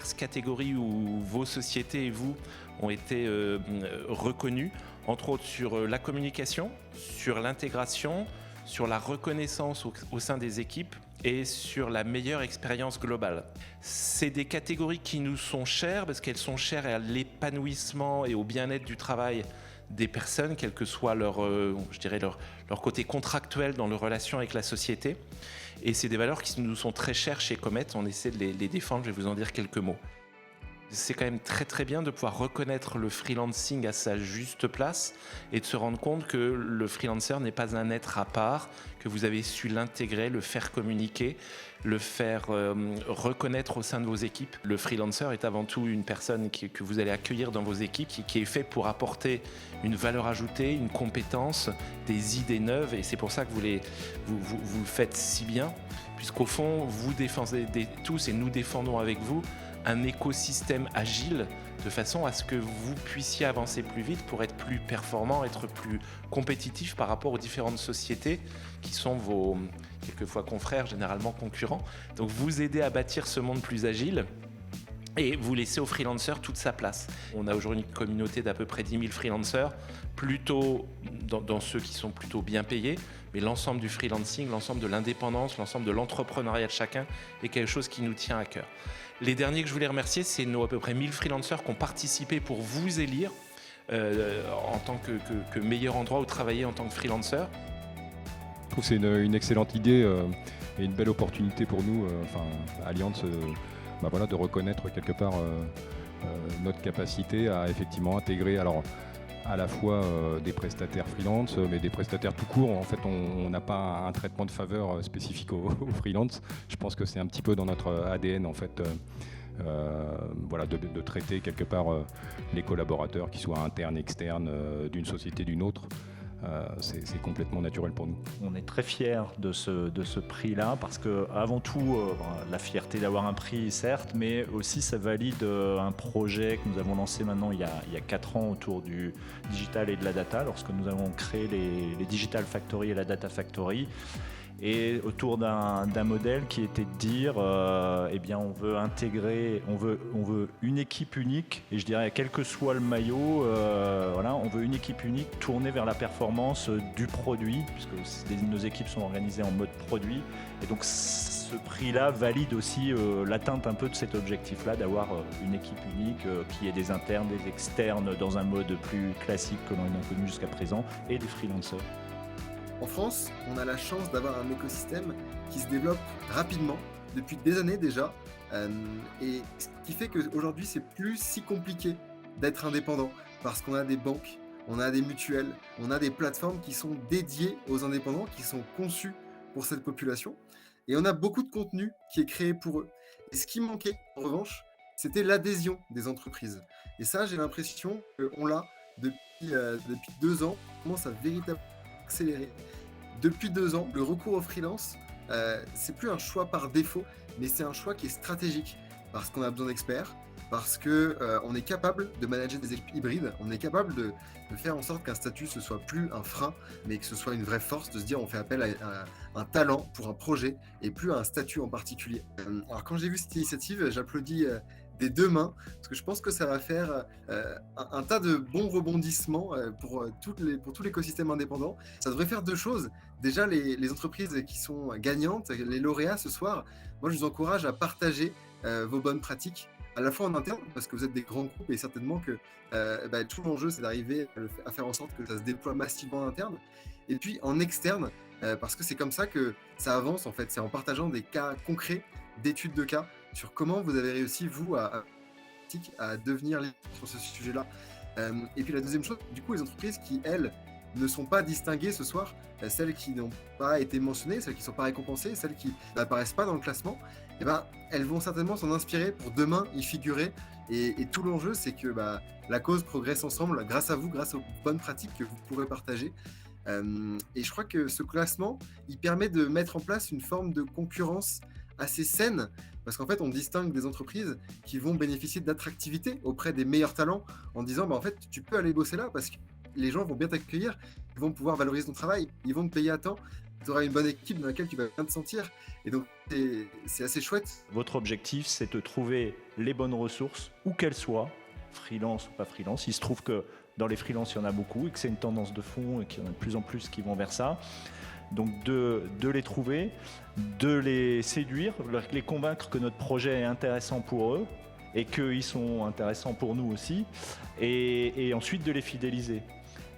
diverses catégories où vos sociétés et vous ont été reconnus, entre autres sur la communication, sur l'intégration, sur la reconnaissance au sein des équipes et sur la meilleure expérience globale. C'est des catégories qui nous sont chères parce qu'elles sont chères à l'épanouissement et au bien-être du travail des personnes, quel que soit leur côté contractuel dans leur relation avec la société. Et c'est des valeurs qui nous sont très chères chez Comet. On essaie de les défendre, je vais vous en dire quelques mots. C'est quand même très très bien de pouvoir reconnaître le freelancing à sa juste place et de se rendre compte que le freelancer n'est pas un être à part, que vous avez su l'intégrer, le faire communiquer, le faire reconnaître au sein de vos équipes. Le freelancer est avant tout une personne que vous allez accueillir dans vos équipes, qui est fait pour apporter une valeur ajoutée, une compétence, des idées neuves, et c'est pour ça que vous le faites si bien, puisqu'au fond, vous défendez tous et nous défendons avec vous un écosystème agile de façon à ce que vous puissiez avancer plus vite pour être plus performant, être plus compétitif par rapport aux différentes sociétés qui sont vos, quelquefois confrères, généralement concurrents. Donc vous aidez à bâtir ce monde plus agile et vous laissez aux freelancers toute sa place. On a aujourd'hui une communauté d'à peu près 10 000 freelancers, plutôt dans ceux qui sont plutôt bien payés, mais l'ensemble du freelancing, l'ensemble de l'indépendance, l'ensemble de l'entrepreneuriat de chacun est quelque chose qui nous tient à cœur. Les derniers que je voulais remercier, c'est nos à peu près 1000 freelancers qui ont participé pour vous élire en tant que meilleur endroit où travailler en tant que freelancer. Je trouve que c'est une excellente idée et une belle opportunité pour nous, Allianz, de reconnaître quelque part notre capacité à effectivement intégrer à la fois des prestataires freelance, mais des prestataires tout court. En fait, on n'a pas un traitement de faveur spécifique aux freelance. Je pense que c'est un petit peu dans notre ADN, en fait, de traiter quelque part les collaborateurs, qu'ils soient internes, externes, d'une société, d'une autre. C'est complètement naturel pour nous. On est très fiers de ce prix-là parce que, avant tout, la fierté d'avoir un prix, certes, mais aussi ça valide un projet que nous avons lancé maintenant il y a 4 ans autour du digital et de la data, lorsque nous avons créé les Digital Factory et la Data Factory. Et autour d'un modèle qui était de dire on veut intégrer, on veut une équipe unique, et je dirais quel que soit le maillot, on veut une équipe unique tournée vers la performance du produit, puisque nos équipes sont organisées en mode produit, et donc ce prix-là valide aussi l'atteinte un peu de cet objectif-là, d'avoir une équipe unique qui ait des internes, des externes dans un mode plus classique que l'on a connu jusqu'à présent, et des freelancers. En France, on a la chance d'avoir un écosystème qui se développe rapidement, depuis des années déjà, et ce qui fait qu'aujourd'hui, c'est plus si compliqué d'être indépendant, parce qu'on a des banques, on a des mutuelles, on a des plateformes qui sont dédiées aux indépendants, qui sont conçues pour cette population, et on a beaucoup de contenu qui est créé pour eux. Et ce qui manquait, en revanche, c'était l'adhésion des entreprises. Et ça, j'ai l'impression qu'on l'a depuis 2 ans, on commence à véritablement accéléré. Depuis 2 ans, le recours au freelance, c'est plus un choix par défaut, mais c'est un choix qui est stratégique, parce qu'on a besoin d'experts, parce qu'on est capable de manager des équipes hybrides, on est capable de faire en sorte qu'un statut ne soit plus un frein, mais que ce soit une vraie force, de se dire on fait appel à un talent pour un projet, et plus à un statut en particulier. Alors quand j'ai vu cette initiative, j'applaudis des 2 mains, parce que je pense que ça va faire un tas de bons rebondissements pour tout l'écosystème indépendant. Ça devrait faire 2 choses. Déjà, les entreprises qui sont gagnantes, les lauréats ce soir, moi je vous encourage à partager vos bonnes pratiques, à la fois en interne, parce que vous êtes des grands groupes et certainement que tout l'enjeu c'est d'arriver à faire en sorte que ça se déploie massivement en interne, et puis en externe, parce que c'est comme ça que ça avance en fait, c'est en partageant des cas concrets, d'études de cas, sur comment vous avez réussi, vous, à devenir leader sur ce sujet-là. Et puis la deuxième chose, du coup, les entreprises qui, elles, ne sont pas distinguées ce soir, celles qui n'ont pas été mentionnées, celles qui ne sont pas récompensées, celles qui n'apparaissent pas dans le classement, elles vont certainement s'en inspirer pour demain y figurer. Et tout l'enjeu, c'est que la cause progresse ensemble, grâce à vous, grâce aux bonnes pratiques que vous pourrez partager. Et je crois que ce classement, il permet de mettre en place une forme de concurrence assez saine, parce qu'en fait, on distingue des entreprises qui vont bénéficier d'attractivité auprès des meilleurs talents en disant, en fait, tu peux aller bosser là parce que les gens vont bien t'accueillir, ils vont pouvoir valoriser ton travail, ils vont te payer à temps, tu auras une bonne équipe dans laquelle tu vas bien te sentir. Et donc, c'est assez chouette. Votre objectif, c'est de trouver les bonnes ressources, où qu'elles soient, freelance ou pas freelance. Il se trouve que dans les freelances, il y en a beaucoup et que c'est une tendance de fond et qu'il y en a de plus en plus qui vont vers ça. Donc de les trouver, de les séduire, les convaincre que notre projet est intéressant pour eux et qu'ils sont intéressants pour nous aussi, et ensuite de les fidéliser.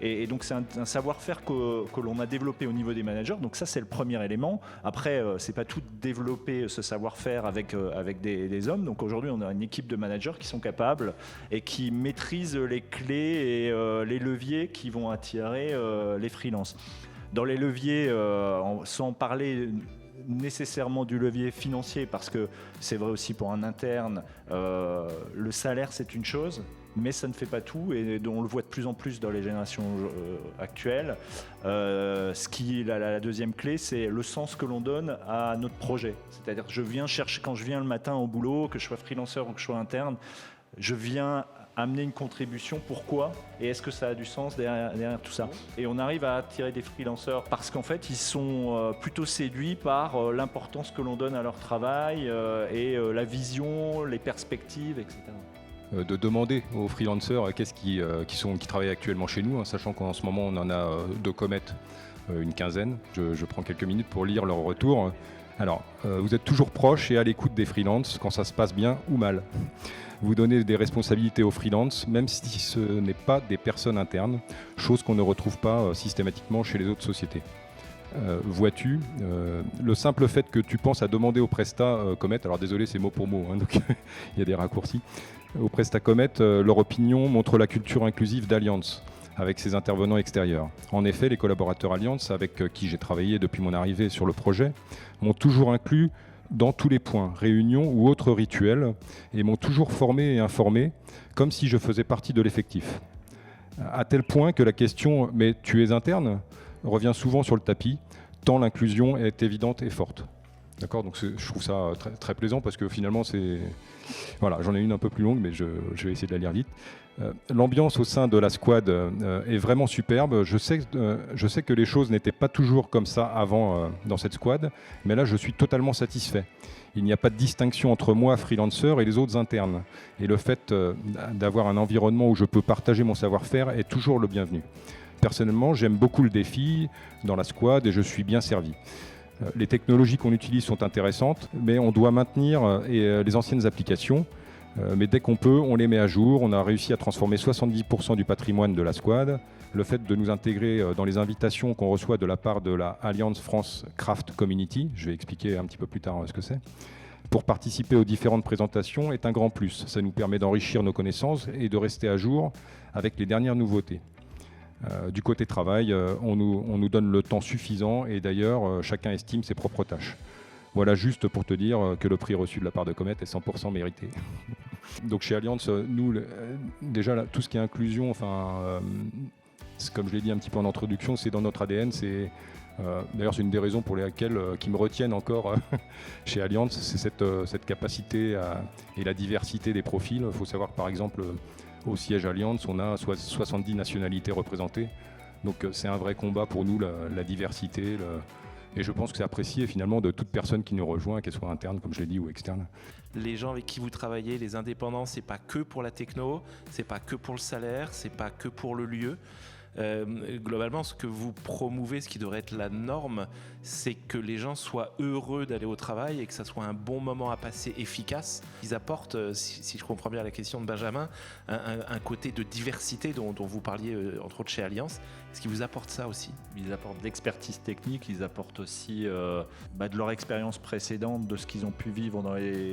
Et donc c'est un savoir-faire que l'on a développé au niveau des managers. Donc ça, c'est le premier élément. Après, c'est pas tout développer ce savoir-faire avec des hommes. Donc aujourd'hui, on a une équipe de managers qui sont capables et qui maîtrisent les clés et les leviers qui vont attirer les freelances. Dans les leviers, sans parler nécessairement du levier financier, parce que c'est vrai aussi pour un interne, le salaire c'est une chose, mais ça ne fait pas tout, et on le voit de plus en plus dans les générations actuelles. La deuxième clé, c'est le sens que l'on donne à notre projet. C'est-à-dire que quand je viens le matin au boulot, que je sois freelanceur ou que je sois interne, je viens amener une contribution. Pourquoi ? Et est-ce que ça a du sens derrière tout ça ? Et on arrive à attirer des freelanceurs parce qu'en fait, ils sont plutôt séduits par l'importance que l'on donne à leur travail et la vision, les perspectives, etc. De demander aux freelancers qui travaillent actuellement chez nous, sachant qu'en ce moment on en a de Comet une quinzaine. Je prends quelques minutes pour lire leur retour. Alors, vous êtes toujours proche et à l'écoute des freelances quand ça se passe bien ou mal. Vous donnez des responsabilités aux freelances, même si ce n'est pas des personnes internes, chose qu'on ne retrouve pas systématiquement chez les autres sociétés. Vois-tu, le simple fait que tu penses à demander aux prestats Comet, alors désolé c'est mot pour mot, donc il y a des raccourcis, aux prestats Comet, leur opinion montre la culture inclusive d'Allianz avec ses intervenants extérieurs. En effet, les collaborateurs Allianz avec qui j'ai travaillé depuis mon arrivée sur le projet m'ont toujours inclus dans tous les points, réunions ou autres rituels, et m'ont toujours formé et informé, comme si je faisais partie de l'effectif. À tel point que la question « mais tu es interne ?» revient souvent sur le tapis, tant l'inclusion est évidente et forte. D'accord, donc je trouve ça très, très plaisant parce que finalement c'est... Voilà, j'en ai une un peu plus longue, mais je vais essayer de la lire vite. L'ambiance au sein de la squad est vraiment superbe. Je sais que les choses n'étaient pas toujours comme ça avant dans cette squad, mais là je suis totalement satisfait. Il n'y a pas de distinction entre moi, freelancer, et les autres internes. Et le fait d'avoir un environnement où je peux partager mon savoir-faire est toujours le bienvenu. Personnellement, j'aime beaucoup le défi dans la squad et je suis bien servi. Les technologies qu'on utilise sont intéressantes, mais on doit maintenir les anciennes applications. Mais dès qu'on peut, on les met à jour. On a réussi à transformer 70% du patrimoine de la squad. Le fait de nous intégrer dans les invitations qu'on reçoit de la part de la Allianz France Craft Community, je vais expliquer un petit peu plus tard ce que c'est, pour participer aux différentes présentations est un grand plus. Ça nous permet d'enrichir nos connaissances et de rester à jour avec les dernières nouveautés. Du côté travail, on nous donne le temps suffisant et d'ailleurs, chacun estime ses propres tâches. Voilà, juste pour te dire que le prix reçu de la part de Comet est 100% mérité. Donc chez Allianz, nous, déjà là, tout ce qui est inclusion, comme je l'ai dit un petit peu en introduction, c'est dans notre ADN. D'ailleurs, c'est une des raisons pour lesquelles qui me retiennent encore chez Allianz, c'est cette capacité et la diversité des profils. Il faut savoir que par exemple, au siège Allianz, on a 70 nationalités représentées. Donc c'est un vrai combat pour nous, la diversité. Et je pense que c'est apprécié finalement de toute personne qui nous rejoint, qu'elle soit interne, comme je l'ai dit, ou externe. Les gens avec qui vous travaillez, les indépendants, c'est pas que pour la techno, c'est pas que pour le salaire, c'est pas que pour le lieu. Globalement, ce que vous promouvez, ce qui devrait être la norme, c'est que les gens soient heureux d'aller au travail et que ça soit un bon moment à passer efficace. Ils apportent, si je comprends bien la question de Benjamin, un côté de diversité dont vous parliez entre autres chez Allianz. Est-ce qu'ils vous apportent ça aussi ? Ils apportent de l'expertise technique, ils apportent aussi de leur expérience précédente, de ce qu'ils ont pu vivre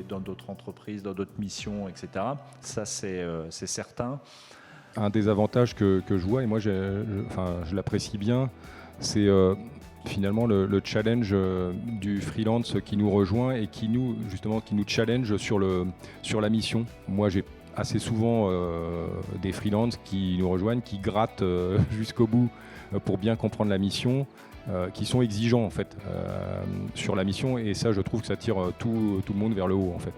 dans d'autres entreprises, dans d'autres missions, etc. Ça, c'est certain. Un des avantages que je vois, et moi je l'apprécie bien, c'est finalement le challenge du freelance qui nous rejoint et qui nous challenge sur la mission. Moi j'ai assez souvent des freelances qui nous rejoignent, qui grattent jusqu'au bout pour bien comprendre la mission, qui sont exigeants en fait sur la mission, et ça je trouve que ça tire tout le monde vers le haut en fait.